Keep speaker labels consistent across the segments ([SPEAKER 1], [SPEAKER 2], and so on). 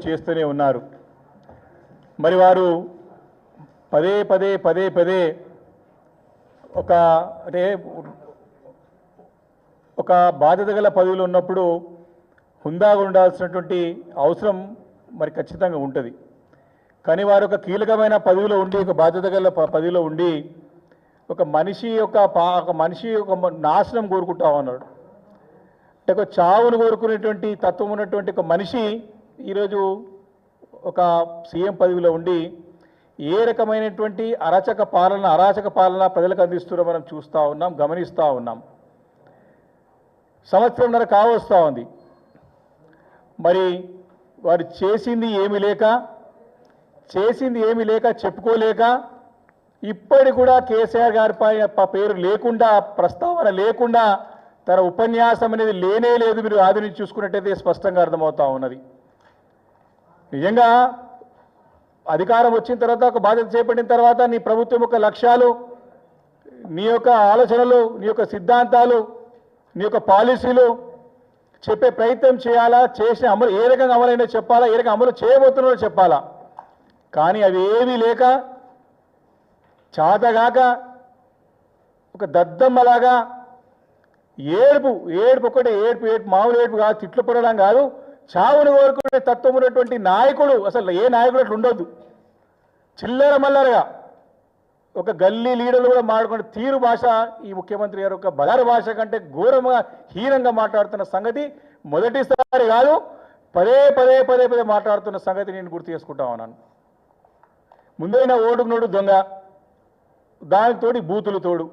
[SPEAKER 1] చేస్తూనే ఉన్నారు. మరి వారు పదే పదే పదే పదే ఒక బాధ్యత గల పదవిలో ఉన్నప్పుడు హుందాగా ఉండాల్సినటువంటి అవసరం మరి ఖచ్చితంగా ఉంటుంది. కానీ వారు ఒక కీలకమైన పదవిలో ఉండి, ఒక బాధ్యత గల పదవిలో ఉండి ఒక మనిషి నాశనం కోరుకుంటా ఉన్నాడు. అంటే ఒక చావును కోరుకునేటువంటి తత్వం ఉన్నటువంటి ఒక మనిషి ఈరోజు ఒక సీఎం పదవిలో ఉండి ఏ రకమైనటువంటి అరాచక పాలన ప్రజలకు అందిస్తున్నారో మనం చూస్తూ ఉన్నాం, గమనిస్తూ ఉన్నాం. సంవత్సరంన్నర కావస్తూ ఉంది. మరి వారు చేసింది ఏమీ లేక చెప్పుకోలేక ఇప్పటికి కూడా కేసీఆర్ గారిపై పేరు లేకుండా, ప్రస్తావన లేకుండా తన ఉపన్యాసం అనేది లేనే లేదు. మీరు ఆది నుంచి చూసుకున్నట్టయితే స్పష్టంగా అర్థమవుతా ఉన్నది. నిజంగా అధికారం వచ్చిన తర్వాత, ఒక బాధ్యత చేపట్టిన తర్వాత నీ ప్రభుత్వం యొక్క లక్ష్యాలు, నీ యొక్క ఆలోచనలు, నీ యొక్క సిద్ధాంతాలు, నీ యొక్క పాలసీలు చెప్పే ప్రయత్నం చేయాలా, చేసిన అమలు ఏ రకంగా అమలైనా చెప్పాలా, ఏ రకంగా అమలు చేయబోతున్నారో చెప్పాలా. కానీ అవి ఏమీ లేక చాతగాక ఒక దద్దమ్మలాగా ఏడుపు మామూలు ఏడుపు కాదు, తిట్లు పడడం కాదు, చావును కోరుకునే తత్వం ఉన్నటువంటి నాయకుడు అసలు ఏ నాయకుడు అట్లా ఉండొద్దు. చిల్లర మల్లరగా ఒక గల్లీ లీడర్లు కూడా మాట్లాడుకునే తీరు భాష ఈ ముఖ్యమంత్రి గారు ఒక బజారు భాష కంటే ఘోరంగా హీనంగా మాట్లాడుతున్న సంగతి మొదటిసారి కాదు, పదే పదే పదే పదే మాట్లాడుతున్న సంగతి నేను గుర్తు చేసుకుంటా ఉన్నాను. ముందైనా ఓటుకు నోటు దొంగ, దానితోటి బూతులు తోడు,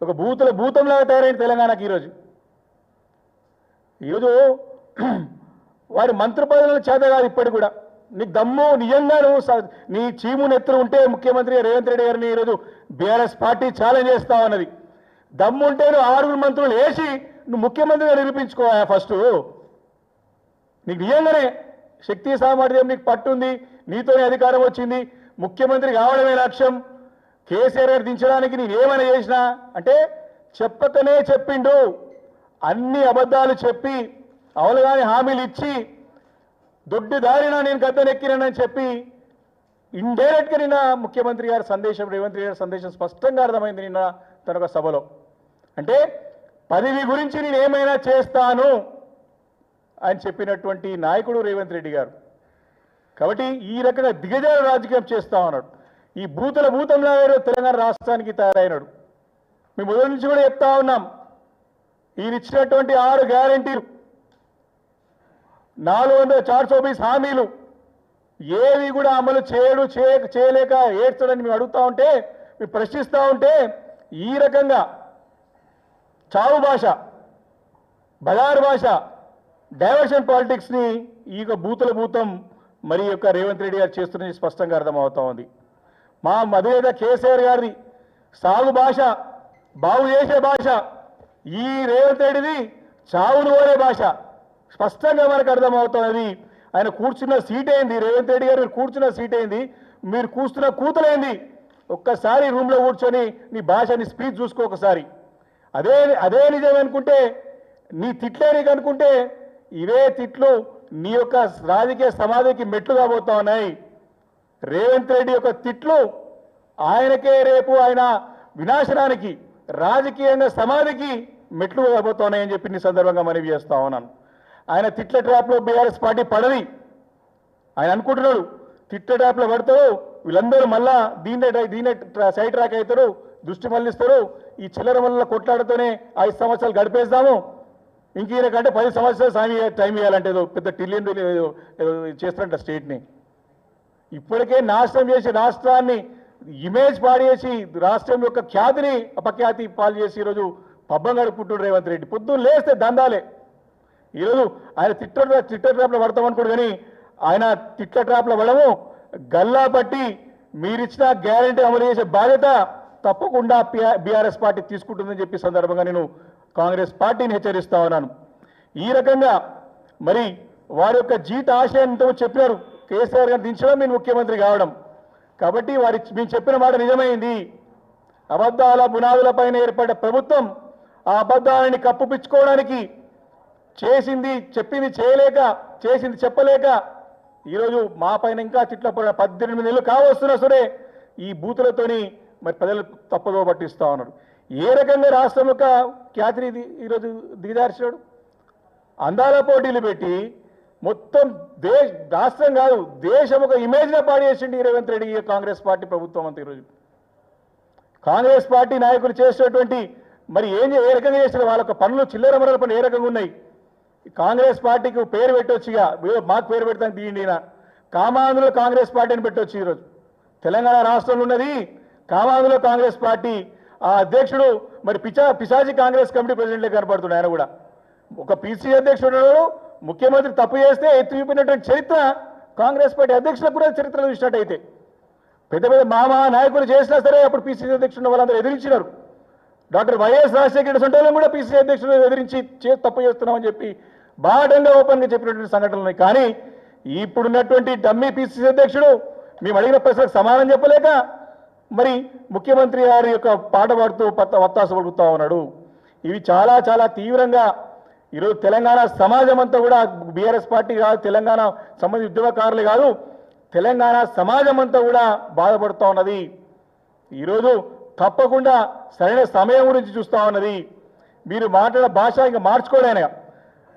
[SPEAKER 1] ఒక భూతంలాగా తయారైన తెలంగాణకి ఈరోజు వారి మంత్రి పదవులను చేత కాదు. ఇప్పటికి కూడా నీకు దమ్ము నిజంగా నీ చీము నెత్తులు ఉంటే ముఖ్యమంత్రి రేవంత్ రెడ్డి గారిని ఈరోజు బీఆర్ఎస్ పార్టీ ఛాలెంజ్ చేస్తా ఉన్నది. దమ్ము ఉంటే నువ్వు 6 మంత్రులు వేసి నువ్వు ముఖ్యమంత్రిగా నిరూపించుకోవా. ఫస్ట్ నీకు నిజంగానే శక్తి సామర్థ్యం నీకు పట్టుంది, నీతోనే అధికారం వచ్చింది, ముఖ్యమంత్రి కావడమే లక్ష్యం, కేసీఆర్ గారు దించడానికి నేనేమైనా చేసినా అంటే చెప్పకనే చెప్పిండు. అన్ని అబద్ధాలు చెప్పి అవలగాని హామీలు ఇచ్చి దొడ్డిదారిన నేను గద్దెనెక్కినానని చెప్పి ఇండైరెక్ట్గా నిన్న ముఖ్యమంత్రి గారి సందేశం, రేవంత్ రెడ్డి గారి సందేశం స్పష్టంగా అర్థమైంది నిన్న తన ఒక సభలో. అంటే పదవి గురించి నేను ఏమైనా చేస్తాను అని చెప్పినటువంటి నాయకుడు రేవంత్ రెడ్డి గారు. కాబట్టి ఈ రకంగా దిగజారు రాజకీయం చేస్తా ఉన్నాడు. ఈ భూతంలా తెలంగాణ రాష్ట్రానికి తయారైనాడు. మేము మొదటి నుంచి కూడా చెప్తా ఉన్నాం, ఈయన ఇచ్చినటువంటి 6 గ్యారంటీలు, 420 హామీలు ఏవి కూడా అమలు చేయలేక ఏడ్చడని మేము అడుగుతా ఉంటే, మేము ప్రశ్నిస్తూ ఉంటే ఈ రకంగా చావు భాష, బజారు భాష, డైవర్షన్ పాలిటిక్స్ని ఈ భూతం మరి యొక్క రేవంత్ రెడ్డి గారు చేస్తున్నది స్పష్టంగా అర్థమవుతా ఉంది. మా అధినేత కేసీఆర్ గారిది సాగు భాష, బాగు చేసే భాష, ఈ రేవంత్ రెడ్డిది చావును కోరే భాష స్పష్టంగా మనకు అర్థమవుతున్నది. ఆయన కూర్చున్న సీట్ అయింది, రేవంత్ రెడ్డి గారు కూర్చున్న సీట్ అయింది, మీరు కూర్చున్న కూతులైంది. ఒక్కసారి రూమ్లో కూర్చొని నీ భాష, నీ స్పీచ్ చూసుకో ఒకసారి. అదే నిజం అనుకుంటే, నీ తిట్లే నీకు అనుకుంటే, ఇవే తిట్లు నీ యొక్క రాజకీయ సమాధికి మెట్లు కాబోతా ఉన్నాయి. రేవంత్ రెడ్డి యొక్క తిట్లు ఆయనకే రేపు ఆయన వినాశనానికి, రాజకీయంగా సమాధికి మెట్లు కాబోతున్నాయని చెప్పి ఈ సందర్భంగా మనవి చేస్తా ఉన్నాను. ఆయన తిట్ల ట్రాప్లో బీఆర్ఎస్ పార్టీ పడది. ఆయన అనుకుంటున్నాడు తిట్ల ట్రాప్లో పడతారు, వీళ్ళందరూ మళ్ళా దీన్నే సైడ్ ట్రాక్ అవుతారు, దృష్టి మళ్లిస్తారు, ఈ చిల్లర వల్ల కొట్లాడుతూనే 5 సంవత్సరాలు గడిపేస్తాము, ఇంకీయన కంటే 10 సంవత్సరాలు టైం ఇవ్వాలంటే ఏదో పెద్ద ట్రిలియన్ చేస్తారంట స్టేట్ని. ఇప్పటికే నాశనం చేసి రాష్ట్రాన్ని ఇమేజ్ పాడేసి రాష్ట్రం యొక్క ఖ్యాతిని అపఖ్యాతి పాలు చేసి ఈరోజు పబ్బం గడుపుకుంటున్నాడు రేవంత్ రెడ్డి. పొద్దున్న లేస్తే దందాలే. ఈరోజు ఆయన ట్విట్టర్ ట్రాప్లో పడతామనుకోడు, కానీ ఆయన తిట్ల ట్రాప్లో పడము, గల్లా పట్టి మీరిచ్చిన గ్యారంటీ అమలు చేసే బాధ్యత తప్పకుండా బీఆర్ఎస్ పార్టీ తీసుకుంటుందని చెప్పి సందర్భంగా నేను కాంగ్రెస్ పార్టీని హెచ్చరిస్తా ఉన్నాను. ఈ రకంగా మరి వారి యొక్క జీత ఆశయంతో చెప్పినారు, కేసీఆర్ గారు దించడం, నేను ముఖ్యమంత్రి కావడం. కాబట్టి మేము చెప్పిన మాట నిజమైంది. అబద్ధాల పునాదులపైన ఏర్పడ్డ ప్రభుత్వం ఆ అబద్ధాలని కప్పుపిచ్చుకోవడానికి చెప్పింది చేయలేక చేసింది చెప్పలేక ఈరోజు మా పైన ఇంకా తిట్ల 18 నెలలు కావస్తున్నా సరే ఈ బూతులతోని మరి ప్రజలు తప్పుదో పట్టిస్తా ఉన్నారు. ఏ రకంగా రాష్ట్రం యొక్క ఖ్యాతిని ఈరోజు దిగజార్చాడు. అందాల పోటీలు పెట్టి మొత్తం రాష్ట్రం కాదు దేశం ఒక ఇమేజ్నే పాడు చేసిండు రేవంత్ రెడ్డి కాంగ్రెస్ పార్టీ ప్రభుత్వం అంతా. ఈరోజు కాంగ్రెస్ పార్టీ నాయకులు చేసేటువంటి మరి ఏ రకంగా చేసిన వాళ్ళ పనులు చిల్లర మరల పనులు ఏ రకంగా ఉన్నాయి. కాంగ్రెస్ పార్టీకి పేరు పెట్టొచ్చుగా, మాకు పేరు పెడతాను తీయండి. కామాంధ్రలో కాంగ్రెస్ పార్టీని పెట్టొచ్చు. ఈరోజు తెలంగాణ రాష్ట్రంలో ఉన్నది కామాంధ్రలో కాంగ్రెస్ పార్టీ. ఆ అధ్యక్షుడు మరి పిశాచి కాంగ్రెస్ కమిటీ ప్రెసిడెంట్లే కనపడుతున్నాడు. ఆయన కూడా ఒక పిసిసి అధ్యక్షుడు ముఖ్యమంత్రి తప్పు చేస్తే ఎత్తి చూపినటువంటి చరిత్ర కాంగ్రెస్ పార్టీ అధ్యక్షులకు కూడా చరిత్రలో చూసినట్టయితే పెద్ద పెద్ద మామా నాయకులు చేసినా సరే అప్పుడు పిసిసి అధ్యక్షుడు వాళ్ళందరూ ఎదిరించినారు. డాక్టర్ వైఎస్ రాజశేఖర సొంటలను కూడా పిసిసి అధ్యక్షుడు ఎదిరించి తప్పు చేస్తున్నామని చెప్పి బాటంగా ఓపెన్గా చెప్పినటువంటి సంఘటనలు ఉన్నాయి. కానీ ఇప్పుడున్నటువంటి డమ్మీ పిసిసి అధ్యక్షుడు మేము అడిగిన ప్రశ్నలకు సమాధానం చెప్పలేక మరి ముఖ్యమంత్రి గారి యొక్క పాట పాడుతూ వత్తాసు పలుకుతా ఉన్నాడు. ఇవి చాలా చాలా తీవ్రంగా ఈరోజు తెలంగాణ సమాజం అంతా కూడా బీఆర్ఎస్ పార్టీ కాదు, తెలంగాణ సంబంధించిన ఉద్యమకారులు కాదు, తెలంగాణ సమాజం అంతా కూడా బాధపడుతూ ఉన్నది. ఈరోజు తప్పకుండా సరైన సమయం గురించి చూస్తూ ఉన్నది. మీరు మాట్లాడే భాష ఇంకా మార్చుకోలేన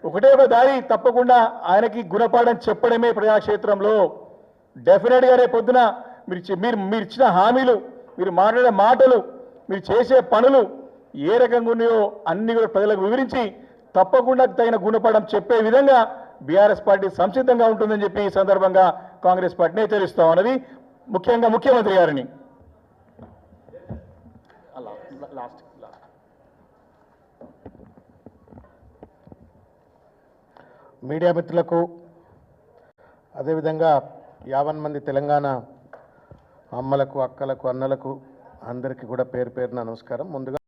[SPEAKER 1] ఒకటే ఒక దారి, తప్పకుండా ఆయనకి గుణపాఠం చెప్పడమే ప్రజాక్షేత్రంలో. డెఫినెట్గా రేపు పొద్దున మీరు ఇచ్చిన హామీలు, మీరు మాట్లాడే మాటలు, మీరు చేసే పనులు ఏ రకంగా ఉన్నాయో అన్ని కూడా ప్రజలకు వివరించి తప్పకుండా తగిన గుణపాఠం చెప్పే విధంగా బీఆర్ఎస్ పార్టీ సంసిద్ధంగా ఉంటుందని చెప్పి ఈ సందర్భంగా కాంగ్రెస్ పార్టీని హెచ్చరిస్తా ఉన్నది. ముఖ్యంగా ముఖ్యమంత్రి గారిని
[SPEAKER 2] మీడియా మిత్రులకు అదేవిధంగా 50 మంది తెలంగాణ అమ్మలకు, అక్కలకు, అన్నలకు అందరికీ కూడా పేరు పేరున నమస్కారం. ముందుగా